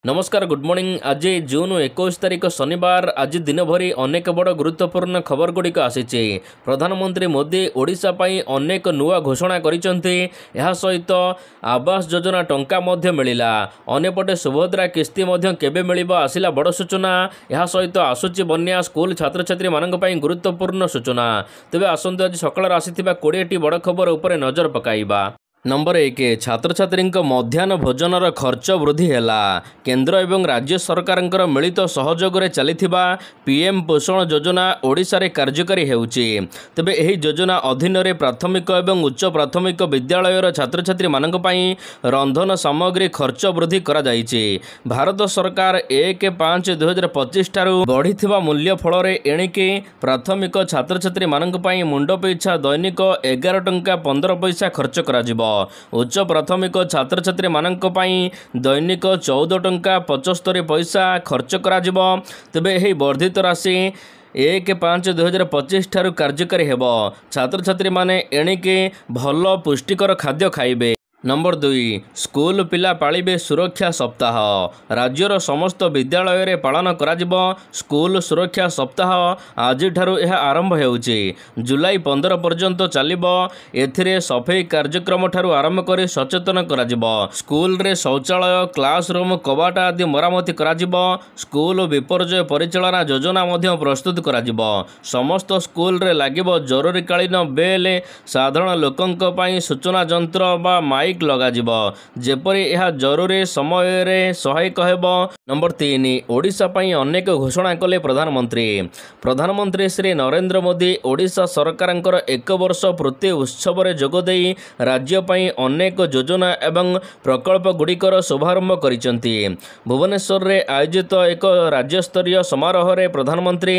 नमस्कार good morning. आज जून 21 तारिख शनिवार। आज दिन भरी अनेक बड़ गुरुत्वपूर्ण खबर गुड़िक आसी। प्रधानमंत्री मोदी ओडिशा पई अनेक नुआ घोषणा करिसेंती। यह सहित आवास योजना टंका मध्य मिलिला। अन्यपटे सुभद्रा किस्ती मध्य केबे मिलिबा आसिला बड़ सूचना। यह सहित आसुची बन्या स्कूल छात्र छात्री मानक पई गुरुत्वपूर्ण सूचना। तेबे आसंतु आज सकाळ आसीथिबा 20टी बड़ खबर उपरे नजर पकाइबा। नंबर 1 छात्र छात्री मध्याह्न भोजनर खर्च वृद्धि हैला। केंद्र एवं राज्य सरकारंकर मिलित सहयोग रे चलिथिबा पीएम पोषण योजना ओडिशा रे कार्यकारी हेउची। तबे एही योजना अधीन रे प्राथमिक एवं उच्च प्राथमिक विद्यालयर छात्र छात्री मानक पई रंधन सामग्री खर्च वृद्धि करा जायछि। भारत सरकार 1/5/2025 ठारू बढ़िथिबा मूल्य फल रे एणिके प्राथमिक छात्र छात्री मानक पई मुंड पिछा दैनिक 11 टंका 15 पैसा खर्च करा जिवो। उच्च प्राथमिक छात्र छात्री मानक पई दैनिक 14 टंका 75 पैसा खर्च करा जिवो। तेबे एही वर्धित राशि 1/5/2025 ठारू कार्यकारी हेबो। छात्र छात्री माने एणिके भल पुष्टिकर खाद्य खाइबे। नंबर 2 स्कूल पिला पालिबे सुरक्षा सप्ताह। राज्यर समस्त विद्यालय रे पालन करा जिवो। स्कूल सुरक्षा सप्ताह आज ठारू यह आरंभ हेउची। जुलाई 15 पर्यंत चलिबो। एथिरे सफाई कार्यक्रम ठारू आरंभ करी सचेतन करा जिवो। स्कूल रे शौचालय क्लासरूम कबाट आदि मरामती करा जिवो। स्कूल विपर्यय परिचालना योजना मध्य प्रस्तुत करा जिवो। समस्त स्कूल रे लागिबो जरूरीकालीन बेल। साधारण लोकंक पई सूचना यंत्र बा माइक लगा जिवो जेपरि यह जरूरी समय रे सहायक हेबो। नंबर 3 ओडिशा पई अनेक घोषणा कले प्रधानमंत्री श्री नरेंद्र मोदी ओडिशा सरकारंकर 1 वर्ष पूर्ति उत्सव रे जोग देई राज्य पई अनेक योजना एवं प्रकल्प गुड़िकर शुभारंभ करिसेंती। भुवनेश्वर रे आयोजित एक राज्य स्तरीय समारोह रे प्रधानमंत्री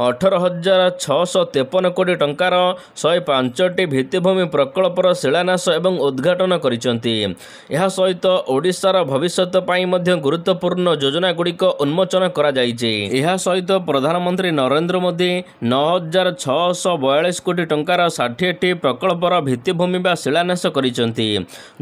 18,653 कोटी टंकार 105टी भित्तिभूमि प्रकल्पर शिलान्यास एवं उद्घाटन यह सहित ओडिशार भविष्यत पई मध्य गुरुत्वपूर्ण योजना गुड़िक उन्मोचन करा जायछि। यह सहित प्रधानमंत्री नरेंद्र मोदी 9,642 कोटी टंकार 60टी प्रकल्पर भित्तिभूमि बा शिलान्यास करिसेंती।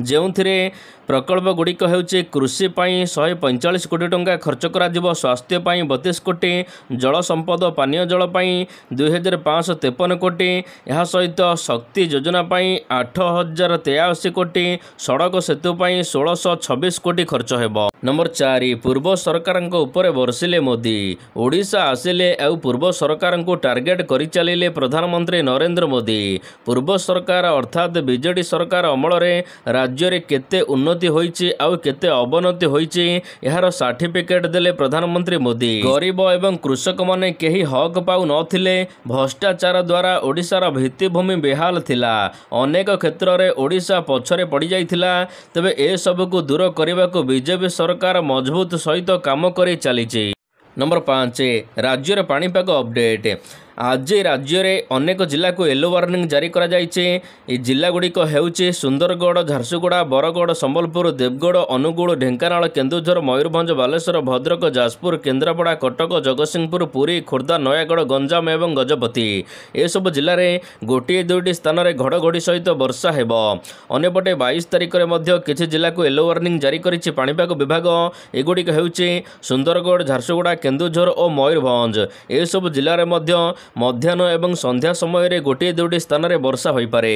जेउथिरे प्रकल्प गुड़िक हेउछि कृषि पई 145 कोटी टंका खर्च करा जिवो। स्वास्थ्य पई 32 कोटी, जल संपद पानीय जल पई 2,553 कोटी। यह सहित शक्ति योजना पई 8,083 कोटी, सड़क सेतु पई 1,626 कोटी खर्च हेबो। नंबर 4 पूर्व सरकार ऊपर बरसिले मोदी। ओडिशा आसिले और पूर्व सरकार को टार्गेट करि चलिले प्रधानमंत्री नरेंद्र मोदी। पूर्व सरकार अर्थात बीजेडी सरकार अमल रे राज्य रे केते उन्नति होईची और केते अवनति होईची यार सर्टिफिकेट देले प्रधानमंत्री मोदी। गरीब एवं कृषक माने केही हक पाउ नथिले। भ्रष्टाचार द्वारा ओडिशार भित्तिभूमि बेहाल थिला। अनेक क्षेत्र रे ओडिशा पछरे पड़ी जाइथिला। तबे ए सब को दूर करने को बीजेपी सरकार मजबूत सहित काम करी चलीची। नंबर 5 राज्य पाणीपाग अपडेट। आज राज्य में अनेक जिला को येलो वार्निंग जारी करा जायछि। ए जिला गुड़िक हेउछि सुंदरगढ़, झारसुगुड़ा, बरगढ़, संबलपुर, देवगढ़, अनुगुल, ढेंकानाल, केन्दुझर, मयूरभंज, बालेश्वर, भद्रक, जाजपुर, केन्द्रापड़ा, कटक, जगतसिंहपुर, पुरी, खोर्धा, नयागढ़, गंजाम एवं गजपति। ए सब जिले में गोटे दुईटी स्थान में घड़घड़ी सहित वर्षा हेबो। अन्यपटे 22 तारिख में मध्य किछि जिला को येलो वार्निंग जारी करिछि पाणीपाग विभाग। एगुड़िक हेउछि सुंदरगढ़, झारसुगुड़ा, केन्दुझर और मयूरभंज। ए सब जिले में मध्य मध्याह्न एवं संध्या समय रे गोटे दुईटी स्थान में वर्षा हो पारे।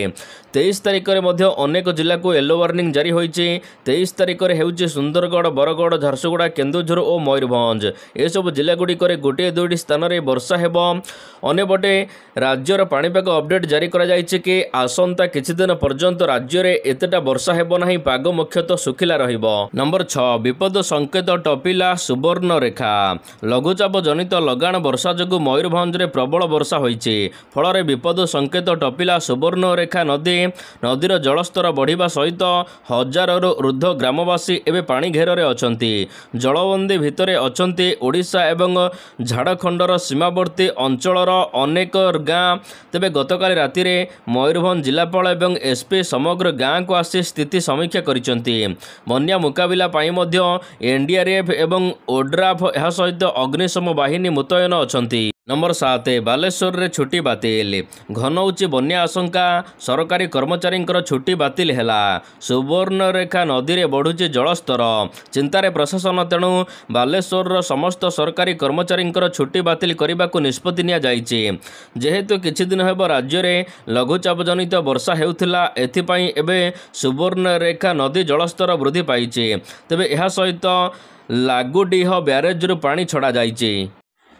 23 तारिख में मध्य अनेक जिला को येलो वार्निंग जारी होईछि। 23 तारिख में हेउछि सुंदरगढ़, बरगढ़, झारसुगुड़ा, केन्दुझर और मयूरभंज। ए सब जिला गुड़िक गोटे दुईटी स्थान में वर्षा हेबो। अन्यपटे राज्यर पाणीपाग अपडेट जारी करा जायछि कि आसंता किछि दिन पर्यंत राज्य रे एतेटा वर्षा हेबो नाही। पाग मुख्यतः सुखिला रहिबो। नंबर 6 विपद संकेत टपिला सुवर्ण रेखा। लघुचाप जनित लगाण वर्षा जोगु मयूरभंज रे प्रबल वर्षा होईछि। फल विपद संकेत टपिला सुवर्ण रेखा नदीर जलस्तर बढ़िबा सहित हजारु ऊर्ध ग्रामवासी एवं पानी घेर रे अछंती। जलबंदी भितरे अछंती ओडिशा एवं झारखंडर सीमावर्ती अंचलर अनेक गाँ। तेबे गतकाली राति रे मयूरभंज जिलापाल एवं एसपी समग्र गाँ को आसी स्थिति समीक्षा करिसंती। बन्या मुकाबिला पाई मध्य एनडीआरएफ एवं ओड्राफ यह सहित अग्निशम बाहिनी मुतयन अछंती। नंबर 7 बालेश्वर रे छुट्टी बातिल घनौची बन्या आशंका सरकारी कर्मचारी छुट्टी बातिल है सुवर्णरेखा नदी में बढ़ुची जलस्तर चिंतार प्रशासन तेणु बालेश्वर समस्त सरकारी कर्मचारी छुट्टी बातिल करने को निष्पत्ति नि जेहेतु किछि दिन हेब राज्य में लघुचाप जनित वर्षा हेउथिला एथिपाई एबे सुवर्णरेखा नदी जलस्तर वृद्धि पाई तेबे यह सहित लागुडीह ब्यारेज पानी छड़ा जाइछि।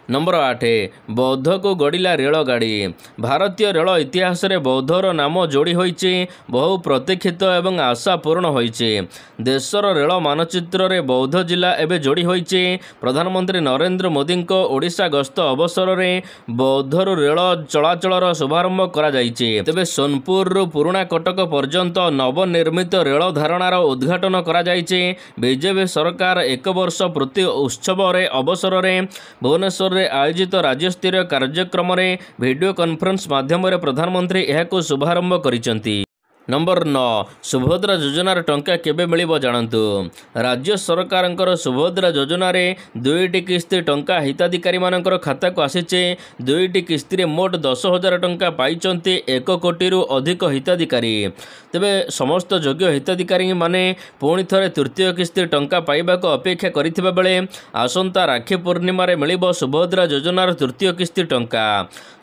नंबर 8 बौद्ध को गड़िला रेलगाड़ी भारतीय रेल इतिहास रे बौद्धर नाम जोड़ी होइछि बहु प्रतीक्षित एवं आशा पूर्ण होइछि देशर रेल मानचित्र रे बौद्ध जिला एबे जोड़ी होइछि प्रधानमंत्री नरेंद्र मोदी को ओडिशा गस्त अवसर रे बौद्धर रेल चलाचलर शुभारंभ करा जाइछि तेबे सोनपुर रु पुराणा कटक पर्यंत नवनिर्मित रेल धारणार उद्घाटन करा जाइछि बीजेपी सरकार 1 वर्ष पूर्ति उत्सव रे अवसर रे भुवनेश्वर आयोजित राज्यस्तरीय कार्यक्रम में वीडियो कॉन्फ्रेंस माध्यम प्रधानमंत्री यह शुभारंभ करिसेंती। नंबर 9 सुभद्रा योजनार टंका केबे मिलिबो जानतु राज्य सरकारंकर सुभद्रा योजना रे 2टी किस्ती टंका हिताधिकारी मानकर खाता को आसीचे 2टी किस्ती रे मोट 10,000 टंका पाइचंती 1 कोटी रु अधिक हिताधिकारी तेबे समस्त योग्य हिताधिकारी माने पुणी थरे तृतीय किस्ती टंका पाइबा को अपेक्षा करिथिबा बेले आसंता राखी पूर्णिमा रे मिलिबो सुभद्रा योजनार तृतीय किस्ती टंका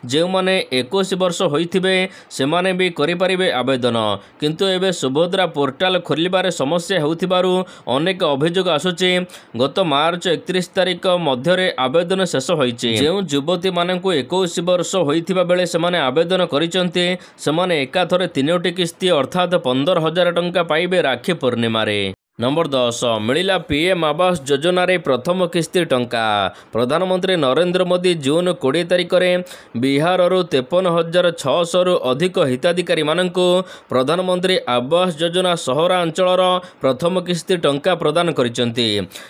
जे माने 21 वर्ष होइथिबे से माने भी करि परिबे आवेदन किंतु एबे सुभद्रा पोर्टाल खोलिबारे समस्या हेउथिबारु अनेक अभियोग आसुचे गत मार्च 31 तारिख मध्यरे आवेदन शेष होइचे जे युवती मानकु 21 वर्ष होइथिबा बेले सेमाने आवेदन करिसंते सेमाने एकाथरे 3टी किस्ती अर्थात 15,000 टंका पाइबे राखी पूर्णिमा रे। नंबर 10 मिलिला पीएम आवास योजना रे प्रथम किस्ती टंका प्रधानमंत्री नरेंद्र मोदी जून 20 तारिख में बिहार रु 53,600 रु अधिक हिताधिकारी मानकु प्रधानमंत्री आवास योजना सहरांचलर प्रथम किस्ती टंका प्रदान करिसेंती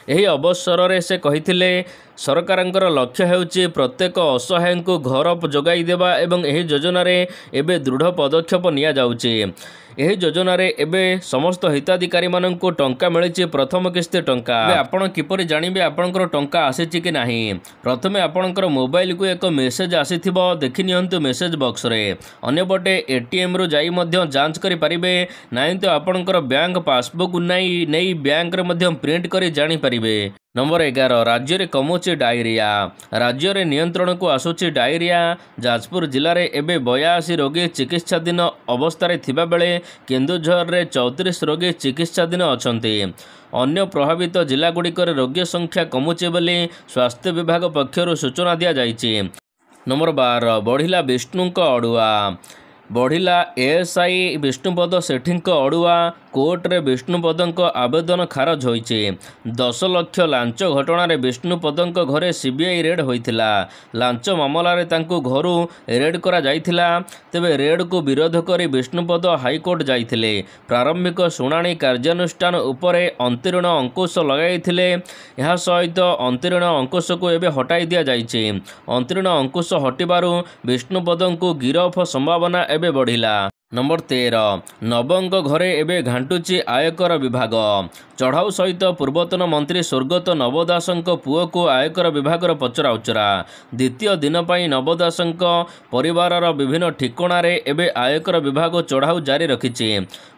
एही अवसर रे से कहिथिले सरकारंकर लक्ष्य हेउची प्रत्येक असहाय को घर जोगाई देबा एवं एही योजना रे एबे दृढ़ पदक्षेप निया जाउची एही योजना रे एबे समस्त हिताधिकारी मानकु टंका मिलिछि प्रथम किस्ती टंका आपण किपरि जानिबे आपणकर टंका आसीछि कि नाही प्रथमे आपणकर मोबाइल को एक मेसेज आसीथिबो देखि नियंतु मेसेज बॉक्स रे अन्यपटे एटीएम रु जाई मध्य जांच करि परिबे नाही तो आपणकर बैंक पासबुक नै बैंक रे मध्य प्रिंट करि जानि परिबे। नंबर 11 राज्य में कमुची डायरिया राज्य में नियंत्रण को आसुची डायरिया जाजपुर जिले में एबे 82 रोगी चिकित्साधीन अवस्था थिबा बेले केन्दुझर में 34 रोगी चिकित्साधीन अछंती अन्य प्रभावित जिलागुड़िकर रोगी संख्या कमुची बोली स्वास्थ्य विभाग पक्षर सूचना दिया जाइछि। नंबर 12 बढ़िला विष्णुक अड़ुआ बढ़िला एएसआई विष्णुपद सेठी अड़ुआ कोर्ट रे विष्णुपद आवेदन खारज होइछि 10 लाख लांच घटना विष्णुपद घरे सीबीआई रेड होइथिला लांच मामला रे तांको घरु रेड करा जाइथिला तेबे रेड को विरोध करी विष्णुपद हाईकोर्ट जाइथिले प्रारंभिक शुणाणी कार्यानुष्ठान उपरे अंतरीण अंकुश लगाइथिले यह सहित अंतरीण अंकुश को एबे हटाई दिया जाइछि अंतरीण अंकुश हटिबारु विष्णुपद को गिरफ संभावना एबे बढ़िला। नंबर 13 नवंग घरे एबे घांटुची आयकर विभाग चढ़ाऊ सहित पूर्वतन मंत्री स्वर्गत नव दासଙ୍କ पुओ को आयकर विभाग पचरा उचरा द्वितीय दिन पर नव दासଙ୍କ परिवारर विभिन्न ठिकाना रे एबे आयकर विभाग चढ़ाऊ जारी रखिछि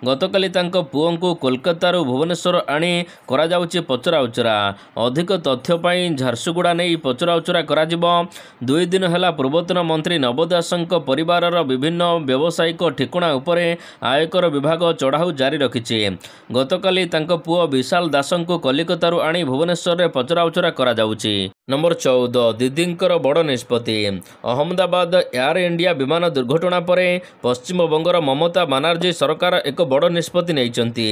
गतकाली तांको पुओ को कोलकाता भुवनेश्वर आनी करा जाउछि पचरा उचरा अधिक तथ्य पाई झारसुगुड़ा नहीं पचरा उचरा करा जिवो 2 दिन हैला पूर्वतन मंत्री नव दासଙ୍କ परिवारर विभिन्न व्यावसायिक ठिकाना उपरे आयकर विभाग चढ़ाऊ जारी रखिछि गतकाली तांको पुओ विशाल दासଙ୍କୁ कलिकतारू आनी भुवनेश्वर रे पचरा उचरा करा जाउछि। नंबर 14 दीदींकर बड़ निष्पत्ति अहमदाबाद एयर इंडिया विमान दुर्घटना पर पश्चिम बंगर ममता बानार्जी सरकार एक बड़ निष्पत्ति नैचंती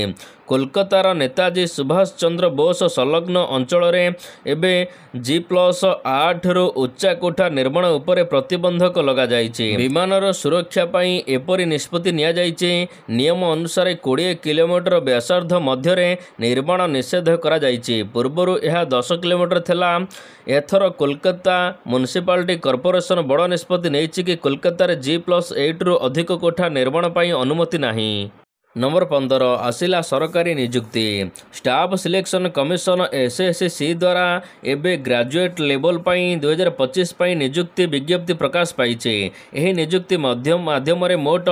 कोलकातार नेताजी सुभाष चंद्र बोस संलग्न अंचल रे एबे G+8 रु उच्चा कोठा निर्माण उपरे प्रतिबंधक लगा जाइछि विमानर सुरक्षा पई एपरि निष्पत्ति निया जाइछि नियम अनुसार 20 किलोमीटर व्यासार्ध मध्य निर्माण निषेध करा जाइछि पूर्वरु यह 10 किलोमीटर थिला एथर कोलकाता म्युनिसिपालिटी कॉर्पोरेशन बड़ निष्पत्ति नैछि कि कोलकाता रे G+8 रु अधिक कोठा निर्माण पई अनुमति नाही। नंबर 15 आसिला सरकारी नियुक्ति स्टाफ सिलेक्शन कमिशन एसएससी द्वारा एबे ग्रेजुएट लेवल पाई 2025 पाई नियुक्ति विज्ञप्ति प्रकाश पाइछे। एही नियुक्ति माध्यम रे मोट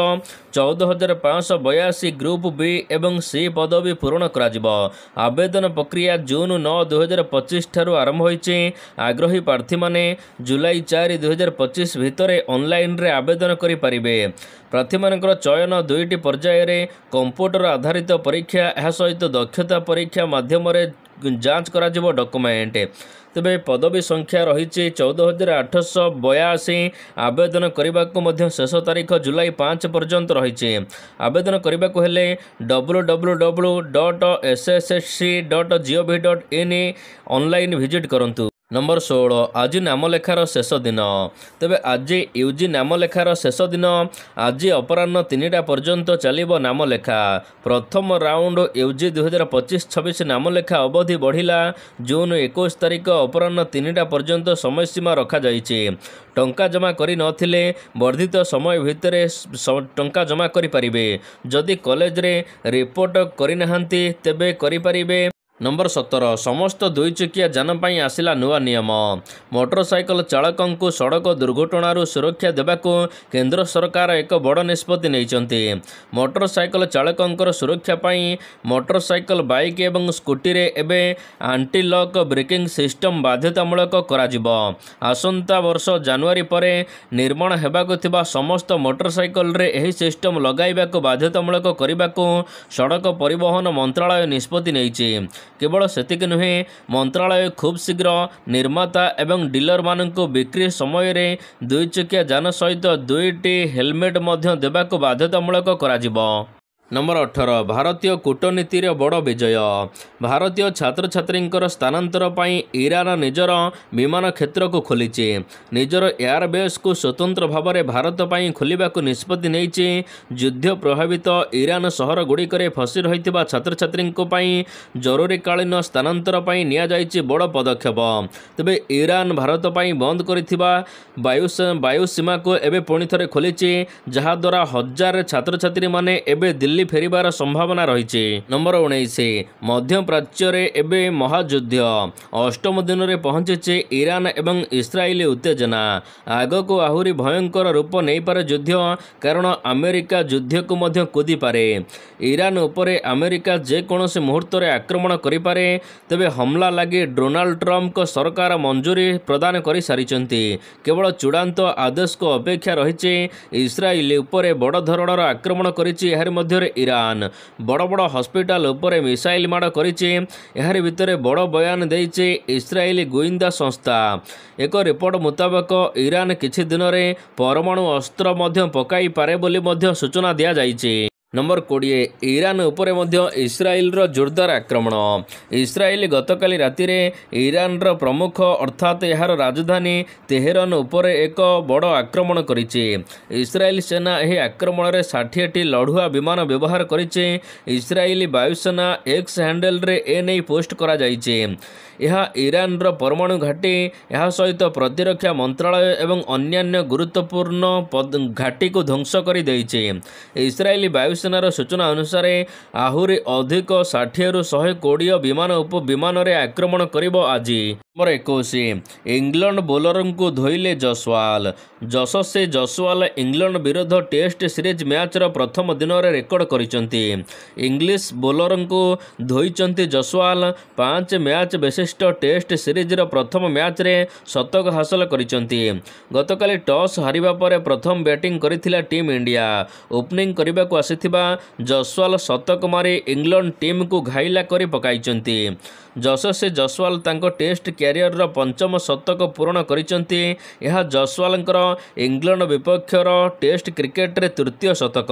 14,582 ग्रुप बी एवं सी पदवी पूरण कराजिबो। आवेदन प्रक्रिया जून 9 2025 ठारू आरंभ होइछे। आग्रही प्रार्थी माने जुलाई 4 2025 भितरे ऑनलाइन रे आवेदन करि परिबे। प्रार्थी मानकर चयन दुईटी पर्याय रे कंप्यूटर आधारित परीक्षा यह सहित दक्षता परीक्षा माध्यम जांच करा जिवो डॉक्यूमेंट। तेबे पदवी संख्या रही 14,882। आवेदन करने को शेष तारीख जुलाई 5 पर्यंत रही। आवेदन करने को हेले www.sssc.gov.in ऑनलाइन विजिट करंतु। नंबर 16 आज नामलेखार शेष दिन। तेबे आज यूजी नामलेखार शेष दिन। आज अपराह्न 3टा पर्यंत चलिबो नामलेखा। प्रथम राउंड यूजी 2025-26 नामलेखा अवधि बढ़िला जून 21 तारीख अपराह्न 3टा पर्यंत समय सीमा रखा जाइछे। टंका जमा करि नथिले वर्धित समय भितर टंका जमा करि परिबे। जदि कॉलेज रे रिपोर्ट करि नहांती तेबे करि परिबे। नंबर 17 समस्त दुई चकिया जान पाई आसिला नुआ नियम। मोटरसाइकल चालकों को सड़क दुर्घटना सुरक्षा देवाको केंद्र सरकार एक बड़ निष्पत्ति नैचंती। मोटरसाइकल चालकों सुरक्षा पाई मोटरसाइकल बाइक एवं स्कूटी रे एबे आंटी लॉक ब्रेकिंग सिस्टम बाध्यतामूलक कराजिबो। आसंता वर्ष जनवरी परे निर्माण हेबाको थिबा समस्त मोटरसाइकल रे एही सिस्टम लगाइबाको बाध्यतामूलक करिबाको सड़क परिवहन मंत्रालय निष्पत्ति नैछि। केवल सेतिक नुहे मंत्रालय खूब शीघ्र निर्माता एवं डीलर मानक बिक्री समय रे दुई चकिया जान सहित 2टी हेलमेट मध्य देबाको बाध्यतामूलक कराजिबो। नंबर 18 भारतीय कूटनीति बड़ विजय। भारतीय छात्र छात्री स्थानांतर पाई ईरान निजर विमान क्षेत्र को खोलीचे। निजर एयरबेस को स्वतंत्र भाव में भारत पाई खोलिबा को निष्पत्ति नैचे। युद्ध प्रभावित ईरान सहर गुड़िकरे फसी रही छात्र छात्री जरूरीकालीन स्थानांतर पाई निया जाइछि बड़ पदक्षेप। तेबे ईरान भारत पाई बंद करिथिबा वायु सीमा को एबे पुणी थरे खोलीचे, जहा द्वारा हजार छात्र छात्री माने एबे दिल्ली फेरिबार संभावना रही। नंबर 19 मध्य प्राच्य रे एबे महायुद्ध अष्टम दिन रे पहुंचे। ईरान एवं इस्राएली उत्तेजना आग को आहुरी भयंकर रूप नहीं पारे युद्ध, कारण अमेरिका युद्ध को मध्य कूदी पारे। ईरान उपरे अमेरिका जेकोसी मुहूर्त रे आक्रमण करि पारे। तेबे हमला लगी डोनाल्ड ट्रम्प को सरकार मंजूरी प्रदान कर सारिचंती। केवल चूड़ांत आदेश को अपेक्षा रही। इस्राएल उपरे बड़ धरणर आक्रमण करिछि। एहार मध्य ईरान बड़ बड़ हॉस्पिटल उपरे मिसाइल माड़ करिछि। एहार भितरे बड़ बयान देइछि इस्राएली गोइंदा संस्था। एक रिपोर्ट मुताबक ईरान किछि दिन रे परमाणु अस्त्र मध्य पकाई पारे बोली मध्य सूचना दिया जाइछि। नंबर 20 ईरान उपरे मध्य इस्राएल रो जोरदार आक्रमण। इस्राएल गतकाली राति रे ईरान रो प्रमुख अर्थात यार राजधानी तेहरान उपरे एक बड़ आक्रमण करिछि। इस्राएल सेना एही आक्रमण रे 60टी लढुआ विमान व्यवहार करिछि। इस्राएली वायुसेना एक्स हैंडल रे ए नै पोस्ट करा जाइछि। यह ईरान रो परमाणु घाटी यह सहित प्रतिरक्षा मंत्रालय एवं अन्यान्य गुरुत्वपूर्ण घाटी को ध्वंस कर देइछि। इस्राएली वायुसेनार सूचना अनुसार आहुरी अधिक 60 रु 120 विमान रे आक्रमण करिबो आज। नंबर 21 इंग्लैंड बोलर को धोइले जसवाल। जससे जसवाल इंग्लैंड विरुद्ध टेस्ट सीरीज मैच प्रथम दिन रे रेकर्ड करिसंती। इंग्लिश बोलर को धोइचंती जसवाल। 5 मैच विशिष्ट टेस्ट सीरीज प्रथम मैच रे शतक हासिल करिसंती। गतकाली टॉस हारिबा पर प्रथम बैटिंग करिथिला टीम इंडिया। ओपनिंग करबा को आसीथिबा जसवाल शतक मारी इंग्लैंड टीम को घाइला करि पकाइचंती। जससे जसवाल तांको टेस्ट क्यारियर 5म शतक पूरण करिसंती। यह जसवालंकर इंग्लैंड विपक्षर टेस्ट क्रिकेट रे तृतीय शतक।